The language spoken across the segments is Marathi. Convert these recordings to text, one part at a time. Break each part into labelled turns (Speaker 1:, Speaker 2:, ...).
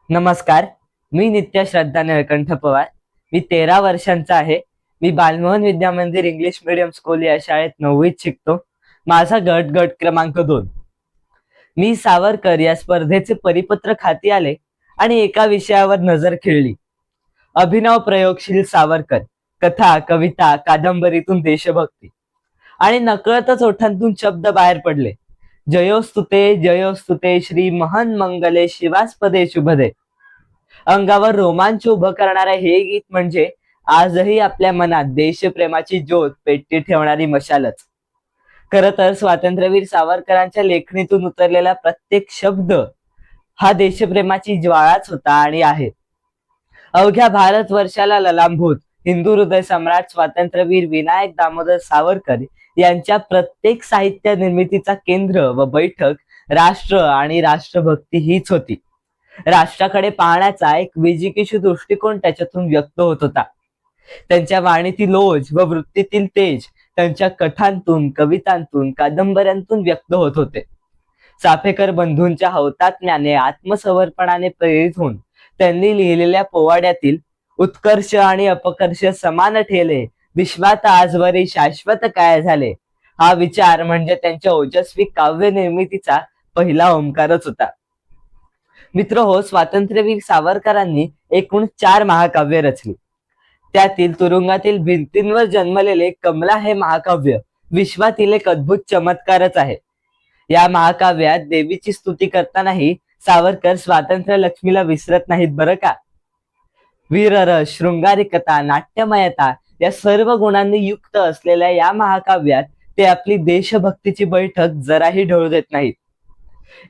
Speaker 1: नमस्कार. मी नित्य श्रद्धा निळकंठ पवार. मी 13 वर्षांचा आहे. मी बालमोहन विद्या मंदिर इंग्लिश मीडियम स्कूल या शाळेत 9वीत शिकतो. माझा गट क्रमांक 2. मी सावरकर या स्पर्धेचे परिपत्रक हाती आले आणि एका विषयावर नजर खेळली. अभिनव प्रयोगशील सावरकर, कथा, कविता, कादंबरीतून देशभक्ती आणि नकळतच ओठांतून शब्द बाहेर पडले. जयोस्तुते श्री महन मंगले शिवास्पदे शुभदे. अंगावर रोमांच उभं करणारे हे गीत म्हणजे आजही आपल्या मनात देशप्रेमाची ज्योत पेटती ठेवणारी मशालच. खर तर स्वातंत्र्यवीर सावरकरांच्या लेखणीतून उतरलेला प्रत्येक शब्द हा देशप्रेमाची ज्वाळाच होता आणि आहे. अवघ्या भारतवर्षाला ललांभूत हिंदू हृदय सम्राट स्वातंत्र्यवीर विनायक दामोदर सावरकर यांच्या प्रत्येक साहित्य निर्मितीचा केंद्र व बैठक राष्ट्र आणि राष्ट्रभक्ती हीच होती. राष्ट्राकडे पाहण्याचा एक विजिगीषू दृष्टिकोन त्याच्यातून व्यक्त होत होता. त्यांच्या वाणीतील ओज व वृत्तीतील तेज त्यांच्या कथांतून, कवितांतून, कादंबऱ्यांतून व्यक्त होत होते. चाफेकर बंधूंच्या हौतात्म्याने, आत्मसमर्पणाने प्रेरित होऊन त्यांनी लिहिलेल्या पोवाड्यातील उत्कर्ष आणि अपकर्ष समान ठेले, विश्वात आजवरी शाश्वत काय झाले, हा विचार म्हणजे त्यांच्या ओजस्वी काव्य निर्मितीचा पहिला ओंकारच होता. मित्र हो, स्वातंत्र्यवीर सावरकरांनी एकूण 4 महाकाव्य रचली. त्यातील तुरुंगातील भिंतींवर जन्मलेले कमला हे महाकाव्य विश्वातील एक अद्भुत चमत्कारच आहे. या महाकाव्यात देवीची स्तुती करतानाही सावरकर स्वातंत्र्य लक्ष्मीला विसरत नाहीत बरं का. वीररस, शृंगारिकता, नाट्यमयता या सर्व गुणांनी युक्त असलेल्या या महाकाव्यात ते आपली देशभक्तीची बैठक जराही ढळू देत नाहीत.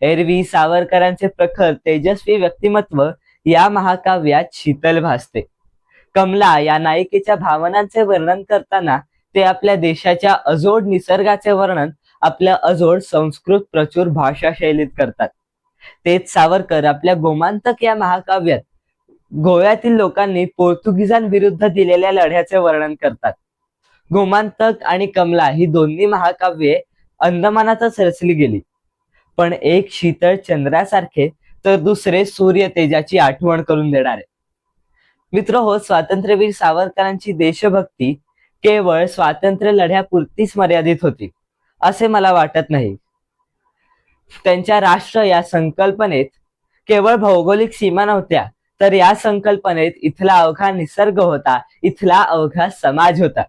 Speaker 1: एरवी सावरकरांचे प्रखर तेजस्वी व्यक्तिमत्व या महाकाव्यात शीतल भासते. कमला या नायिकेच्या भावनांचे वर्णन करताना ते आपल्या देशाच्या अजोड निसर्गाचे वर्णन आपल्या अजोड संस्कृत प्रचूर भाषा शैलीत करतात. तेच सावरकर आपल्या गोमांतक या महाकाव्यात गोव्यातील लोकांनी पोर्तुगीजांविरुद्ध दिलेल्या लढ्याचे वर्णन करतात. गोमांतक आणि कमला ही दोन्ही महाकाव्ये अंदमानातच रचली गेली, पण एक शीतळ चंद्रासारखे तर दुसरे सूर्य तेजाची आठवण करून देणारे. मित्र हो, स्वातंत्र्यवीर सावरकरांची देशभक्ती केवळ स्वातंत्र्य लढ्यापुरतीच मर्यादित होती असे मला वाटत नाही. त्यांच्या राष्ट्र या संकल्पनेत केवळ भौगोलिक सीमा नव्हत्या, तर या संकल्पनेत इथला अवघा निसर्ग होता, इथला अवघा समाज होता.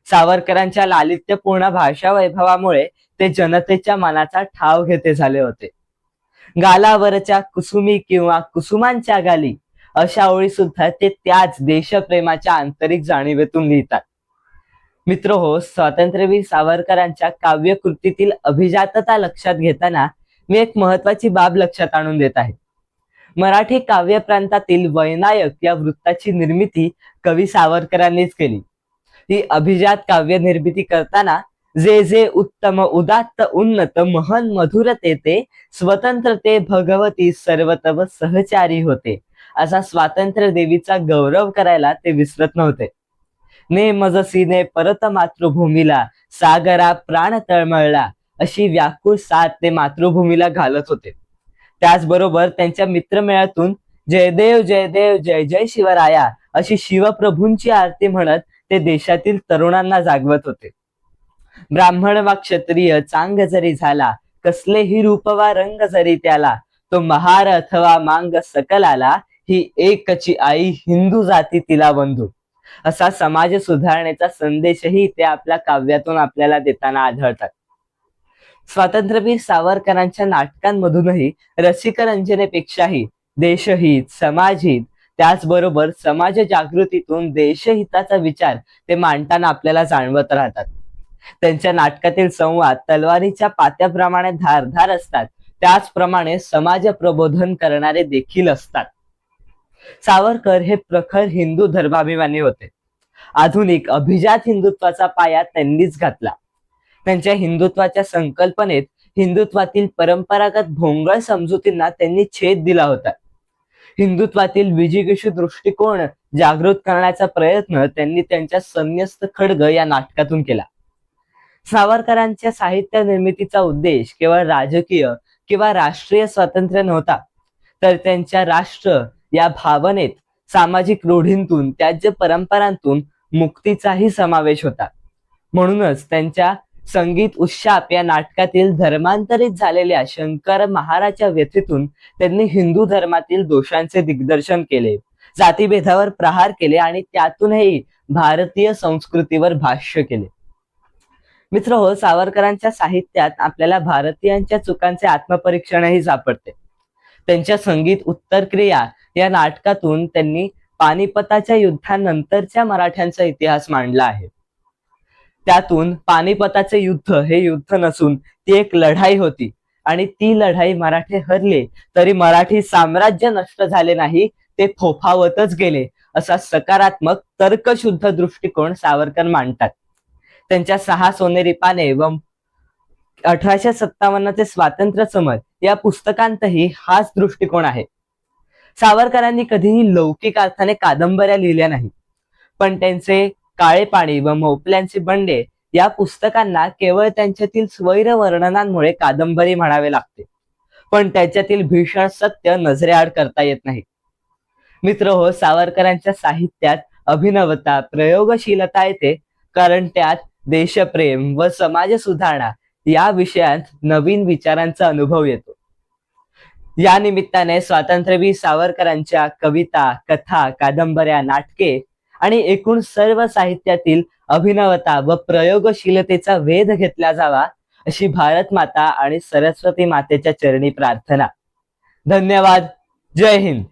Speaker 1: सावरकरांच्या लालित्यपूर्ण भाषा वैभवामुळे ते जनतेच्या मनाचा ठाव घेते झाले होते. गालावरच्या कुसुमी किंवा कुसुमांच्या गाली अशा ओळी सुद्धा ते त्याच देशप्रेमाच्या आंतरिक जाणीवेतून लिहितात. मित्र हो, स्वातंत्र्यवीर सावरकरांच्या काव्यकृतीतील अभिजातता लक्षात घेताना मी एक महत्वाची बाब लक्षात आणून देत आहे. मराठी काव्य प्रांतातील वैनायक या वृत्ताची निर्मिती कवी सावरकरांनीच केली. ही अभिजात काव्य निर्मिती करताना जे जे उत्तम उदात्त उन्नत महन मधुर ते स्वतंत्रते भगवती सर्वतव सहचारी होते असा स्वातंत्र्य देवीचा गौरव करायला ते विसरत नव्हते. ने मजसीने परत मातृभूमीला सागरा प्राण तळमळला अशी व्याकुळ साथ ते मातृभूमीला घालत होते. त्याचबरोबर त्यांच्या मित्रमेळातून जयदेव जयदेव जय जय शिवराया अशी शिवप्रभूंची आरती म्हणत ते देशातील तरुणांना जागवत होते. ब्राह्मण वा क्षत्रिय चांग जरी झाला, कसलेही रूप वा रंग जरी त्याला, तो महार अथवा मांग सकलाला, ही एकची आई हिंदू जाती तिला बंधू असा समाज सुधारणेचा संदेशही ते आपल्या काव्यातून आपल्याला देताना आढळतात. स्वातंत्र्यवीर सावरकरांच्या नाटकांमधूनही रसिकरंजनेपेक्षाही देशहित, समाजहित, त्याचबरोबर समाज जागृतीतून देशहिताचा विचार ते मांडताना आपल्याला जाणवत राहतात. त्यांच्या नाटकातील संवाद तलवारीच्या पात्याप्रमाणे धारधार असतात, त्याचप्रमाणे समाज प्रबोधन करणारे देखील असतात. सावरकर हे प्रखर हिंदू धर्माभिमानी होते. आधुनिक अभिजात हिंदुत्वाचा पाया त्यांनीच घातला. त्यांच्या हिंदुत्वाच्या संकल्पनेत हिंदुत्वातील परंपरागत भोंगळ समजुतींना त्यांनी छेद दिला होता. हिंदुत्वातील विजिगीषू दृष्टिकोन जागृत करण्याचा प्रयत्न त्यांनी त्यांच्या संन्यस्त खड्ग या नाटकातून केला. सावरकरांच्या साहित्य निर्मितीचा उद्देश केवळ राजकीय किंवा राष्ट्रीय स्वातंत्र्य नव्हता, तर त्यांच्या राष्ट्र या भावनेत सामाजिक रूढींतून त्याज्य परंपरांतून मुक्तीचाही समावेश होता. म्हणूनच त्यांच्या संगीत उशाप या नाटकातील धर्मांतरित झालेल्या शंकर महाराच्या व्यथेतून त्यांनी हिंदू धर्मातील दोषांचे दिग्दर्शन केले, जातीभेदावर प्रहार केले आणि त्यातूनही भारतीय संस्कृतीवर भाष्य केले. मित्र हो, सावरकरांच्या साहित्यात आपल्याला भारतीयांच्या चुकांचे आत्मपरीक्षणही सापडते. त्यांच्या संगीत उत्तरक्रिया या नाटकातून त्यांनी पानिपताच्या युद्धानंतरच्या मराठ्यांचा इतिहास मांडला आहे. त्यातून पानिपताचे युद्ध हे युद्ध नसून ती एक लढाई होती आणि ती लढाई मराठे हरले तरी मराठी साम्राज्य नष्ट झाले नाही, ते फोफावतच गेले, असा सकारात्मक तर्कशुद्ध दृष्टिकोन सावरकर मांडतात. त्यांच्या 6 सोनेरी पाने व 1857 स्वातंत्र्य समर या पुस्तकांतही हाच दृष्टिकोन आहे. सावरकरांनी कधीही लौकिक अर्थाने कादंबऱ्या लिहिल्या नाहीत, पण त्यांचे काळे पाणी व मोपल्यांचे बंडे या पुस्तकांना केवळ त्यांच्यातील स्वैर वर्णनांमुळे कादंबरी म्हणावे लागते, पण त्याच्यातील भीषण सत्य नजरेआड करता येत नाही. मित्र हो, सावरकरांच्या साहित्यात अभिनवता, प्रयोगशीलता येते, कारण त्यात देशप्रेम व समाज सुधारणा या विषयात नवीन विचारांचा अनुभव येतो. या निमित्ताने स्वातंत्र्यवीर सावरकरांच्या कविता, कथा, कादंबऱ्या, नाटके आणि एकूण सर्व साहित्यातील अभिनवता व प्रयोगशीलतेचा वेध घेतला जावा, अशी भारत माता आणि सरस्वती मातेच्या चरणी प्रार्थना. धन्यवाद. जय हिंद.